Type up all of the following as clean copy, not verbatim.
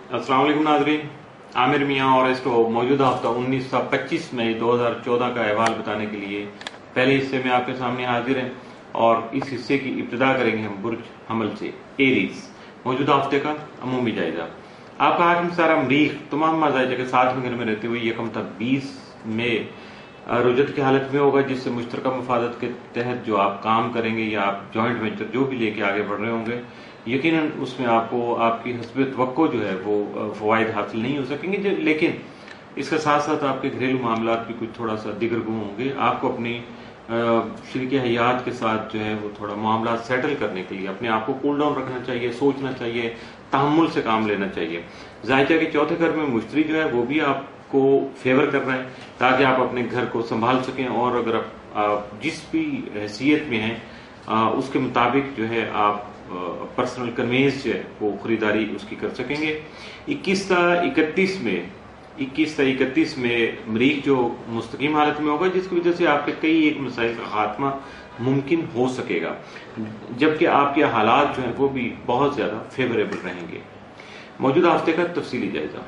अस्सलाम वालेकुम नाज़रीन, आमिर मियाँ और इसको मौजूदा हफ्ता 1925 मई 2014 का अहवाल बताने के लिए पहले हिस्से में आपके सामने हाजिर हैं और इस हिस्से की इब्तिदा करेंगे हम बुर्ज हमल से। एरीज मौजूदा हफ्ते का अमूमी जायजा। आपका हाकिम सारा मरीख तमाम मज़ाइजा के साथ में घर में रहते हुए यकम तक 20 मई रुजत की हालत में होगा, जिससे मुश्तरका मफादत के तहत जो आप काम करेंगे या आप जॉइंट वेंचर जो भी लेके आगे बढ़ रहे होंगे, यकीनन उसमें आपको आपकी हस्ब तवक्को जो है वो फवायद हासिल नहीं हो सकेंगे। लेकिन इसके साथ साथ आपके घरेलू मामला भी कुछ थोड़ा सा दिगरगू होंगे। आपको अपनी शरीक हयात के साथ जो है वो थोड़ा मामला सेटल करने के लिए अपने आप को कूल डाउन रखना चाहिए, सोचना चाहिए, तहम्मुल से काम लेना चाहिए। जायजा के चौथे घर में मुश्तरी जो है वो भी आपको फेवर कर रहा है ताकि आप अपने घर को संभाल सकें, और अगर आप जिस भी हैसियत में हैं उसके मुताबिक जो है आप पर्सनल कन्वेंस जो है वो खरीदारी उसकी कर सकेंगे। 21 ता 31 में मरीख जो मुस्तकीम हालत में होगा, जिसकी वजह से आपके कई एक मसाइल का खात्मा मुमकिन हो सकेगा, जबकि आपके हालात जो हैं वो भी बहुत ज्यादा फेवरेबल रहेंगे। मौजूदा हफ्ते का तफसीली जायजा।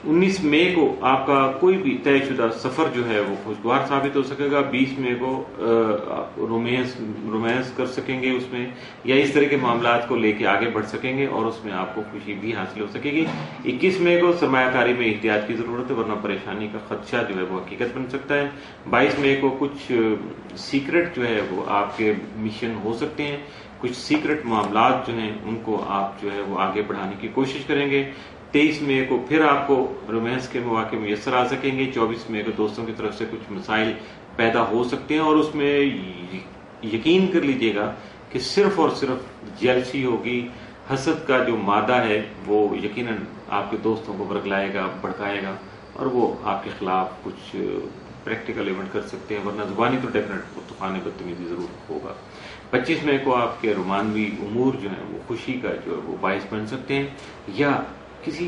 19 मई को आपका कोई भी तयशुदा सफर जो है वो खुशगवार साबित हो सकेगा। 20 मई को रोमांस कर सकेंगे उसमें, या इस तरह के मामलात को लेके आगे बढ़ सकेंगे और उसमें आपको खुशी भी हासिल हो सकेगी। 21 मई को सरमायाकारी में एहतियात की जरूरत है, वरना परेशानी का खदशा जो है वो हकीकत बन सकता है। 22 मई को कुछ सीक्रेट जो है वो आपके मिशन हो सकते हैं, कुछ सीक्रेट मामलात जो हैं उनको आप जो है वो आगे बढ़ाने की कोशिश करेंगे। 23 मई को फिर आपको रोमांस के मौके मुयसर आ सकेंगे। 24 मई को दोस्तों की तरफ से कुछ मसाइल पैदा हो सकते हैं और उसमें यकीन कर लीजिएगा कि सिर्फ और सिर्फ जेलसी होगी। हसद का जो मादा है वो यकीनन आपके दोस्तों को बरगलाएगा, भड़काएगा और वो आपके खिलाफ कुछ प्रैक्टिकल इवेंट कर सकते हैं, वरना जुबानी तो डेफिनेट तूफान बदतमीजी जरूर होगा। 25 मई को आपके रोमानवी उमूर जो है वो खुशी का जो है वो बायस बन सकते हैं, या किसी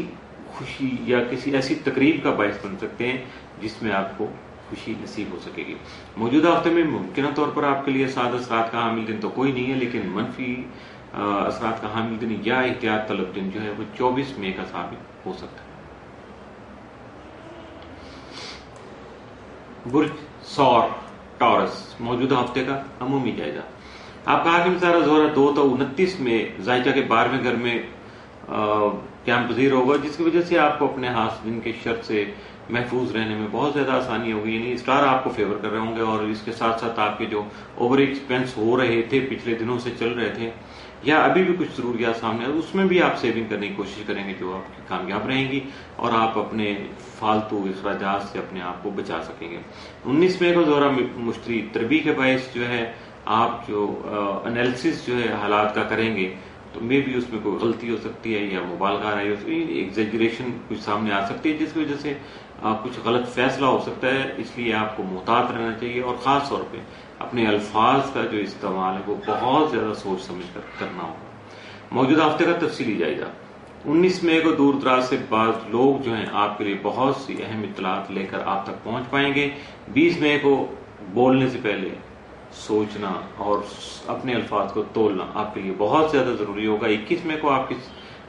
खुशी या किसी ऐसी तकरीब का बायस बन सकते हैं जिसमें आपको खुशी नसीब हो सकेगी। मौजूदा हफ्ते में मुमकिन तौर पर आपके लिए साद असरात का हामिल दिन तो कोई नहीं है, लेकिन मनफी असरात का हामिल दिन या एहतियात तलब दिन जो है वो 24 मई का साबित हो सकता है। बुर्ज सौर टॉरस मौजूदा हफ्ते का अमूमी जायजा। आपका हाकिम सारा जोरा 2 तो 29 में जायजा के 12वें घर में क्याम पजीर होगा, जिसकी वजह से आपको अपने हासिल के शर्त से महफूज रहने में बहुत ज्यादा आसानी होगी। यानी स्टार आपको फेवर कर रहे होंगे और इसके साथ साथ आपके जो ओवर एक्सपेंस हो रहे थे, पिछले दिनों से चल रहे थे या अभी भी कुछ जरूरियात सामने, उसमें भी आप सेविंग करने की कोशिश करेंगे जो आपकी कामयाब रहेंगी और आप अपने फालतू अखराजात से अपने आप को बचा सकेंगे। 19 मई को जोरा मुश्तरी तरबी के बायस जो है आप जो एनालिसिस जो है हालात का करेंगे तो मे भी उसमें कोई गलती हो सकती है या मुबालगा रही हो सकती है, एग्जेजरेशन कुछ सामने आ सकती है जिसकी वजह से कुछ गलत फैसला हो सकता है। इसलिए आपको मुहतात रहना चाहिए और खास तौर पे अपने अल्फाज का जो इस्तेमाल है वो बहुत ज्यादा सोच समझ कर करना होगा। मौजूदा हफ्ते का तफसीली जायजा। 19 मई को दूर दराज से बाद लोग जो हैं आपके लिए बहुत सी अहम इत्तलात लेकर आप तक पहुंच पाएंगे। 20 मई को बोलने से पहले सोचना और अपने अल्फाज को तोलना आपके लिए बहुत ज्यादा जरूरी होगा। 21 मई को आप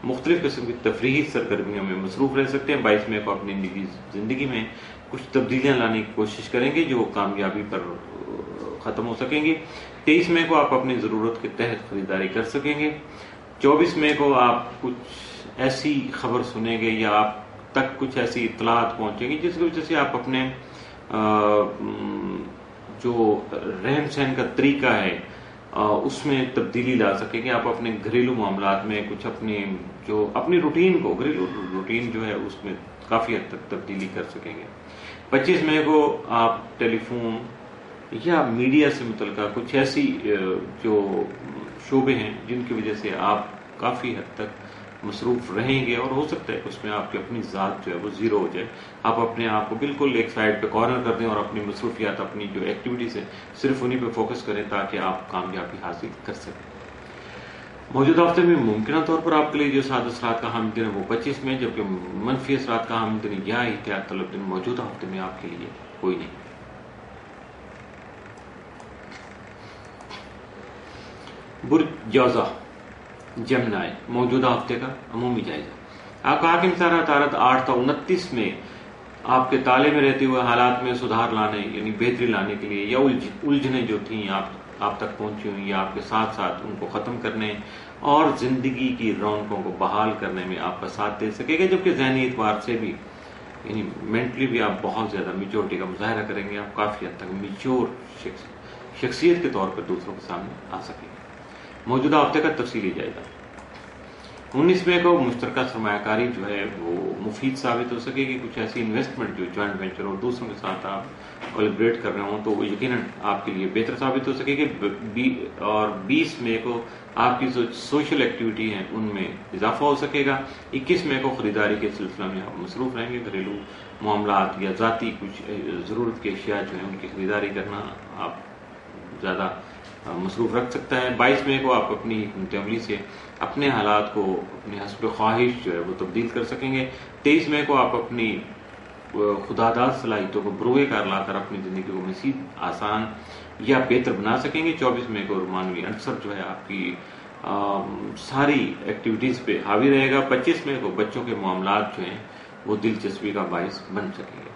मुख्तलिफ किस्म की तफरीही सरगर्मियों में मसरूफ रह सकते हैं। 22 मई को अपनी जिंदगी में कुछ तब्दीलियां लाने की कोशिश करेंगे जो कामयाबी पर खत्म हो सकेंगी। 23 मई को आप अपनी जरूरत के तहत खरीदारी कर सकेंगे। 24 मई को आप कुछ ऐसी खबर सुनेंगे या आप तक कुछ ऐसी इत्तलात पहुंचेंगी जिसकी वजह से आप अपने जो रहन सहन का तरीका है उसमें तब्दीली ला सकेंगे। आप अपने घरेलू मामलात में कुछ अपनी रूटीन को, घरेलू रूटीन जो है उसमें काफी हद तक तब्दीली कर सकेंगे। 25 मई को आप टेलीफोन या मीडिया से मुतल्लिका कुछ ऐसी जो शोबे हैं जिनकी वजह से आप काफी हद तक मसरूफ रहेंगे और हो सकता है उसमें आपकी अपनी जात जो है वो जीरो हो जाए। आप अपने आप को बिल्कुल एक साइड पे कॉर्नर कर दें और अपनी मसरूफियात, अपनी जो एक्टिविटीज है सिर्फ उन्हीं पे फोकस करें ताकि आप कामयाबी हासिल कर सकें। मौजूदा हफ्ते में मुमकिन तौर पर आपके लिए जो साद असरात का हामिल दिन है वो 25 में, जबकि मनफी असरात का हामिल दिन या एहतियात तलब दिन मौजूदा हफ्ते में आपके लिए कोई नहीं। बुर्ज जौजा जमनाय मौजूदा हफ्ते का अमूमी जायजा। آپ کا حاکم سارہ طارت 8 تا 29 میں آپ کے تالے میں رہتے ہوئے حالات میں سدھار لانے یعنی بہتری لانے کے لیے یا الجھنیں جو تھیں آپ تک پہنچی ہوئی یا آپ کے ساتھ ساتھ ان کو ختم کرنے اور زندگی کی رونقوں کو بحال کرنے میں آپ کا ساتھ دے سکے گا، جبکہ ذہنی اعتبار سے بھی یعنی مینٹلی بھی آپ بہت زیادہ میچورٹی کا مظاہرہ کریں گے، آپ کافی حد تک میچور شخصیت کے طور پر دوسروں کے سامنے آ سکیں گے۔ موجودہ ہفتے کا تفصیلی جائزہ۔ 19 مئی کو مشترکہ سرمایہ کاری جو ہے وہ مفید ثابت ہو سکے گی۔ کچھ ایسی انویسٹمنٹ جو جوائنٹ وینچر اور دوسروں کے ساتھ آپ کولیبریٹ کر رہے ہوں تو وہ یقیناً آپ کے لیے بہتر ثابت ہو سکے گی، اور 20 مئی کو آپ کی جو سوشل ایکٹیویٹی ہیں ان میں اضافہ ہو سکے گا۔ 21 مئی کو خریداری کے سلسلہ میں آپ مصروف رہیں گے، گھریلو معاملات یا ذاتی کچھ ضرورت کی اشیاء جو ہیں ان کی خریداری کرنا آپ زیادہ مصروف رکھ سکتا ہے۔ 22 مئی کو آپ اپنی حکمت عملی سے اپنے حالات کو اپنے حسب خواہش جو ہے وہ تبدیل کر سکیں گے۔ 23 مئی کو آپ اپنی خداداد صلاحیتوں کو بروئے کار لا کر اپنی زندگی کو مزید آسان یا بہتر بنا سکیں گے۔ 24 مئی کو رومانوی عنصر جو ہے آپ کی ساری ایکٹیویٹیز پہ حاوی رہے گا۔ 25 مئی کو بچوں کے معاملات جو ہیں وہ دلچسپی کا باعث بن سکیں گے۔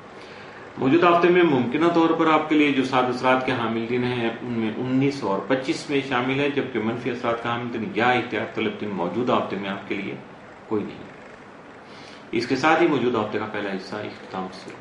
موجودہ ہفتے میں ممکنہ طور پر آپ کے لیے جو سعد اثرات کے حامل دن ہیں ان میں 19 اور 25 میں شامل ہے، جبکہ منفی اثرات کا حامل دن یا احتیاط طلب دن موجودہ ہفتے میں آپ کے لیے کوئی نہیں۔ اس کے ساتھ ہی موجودہ ہفتے کا پہلا حصہ اختتام سے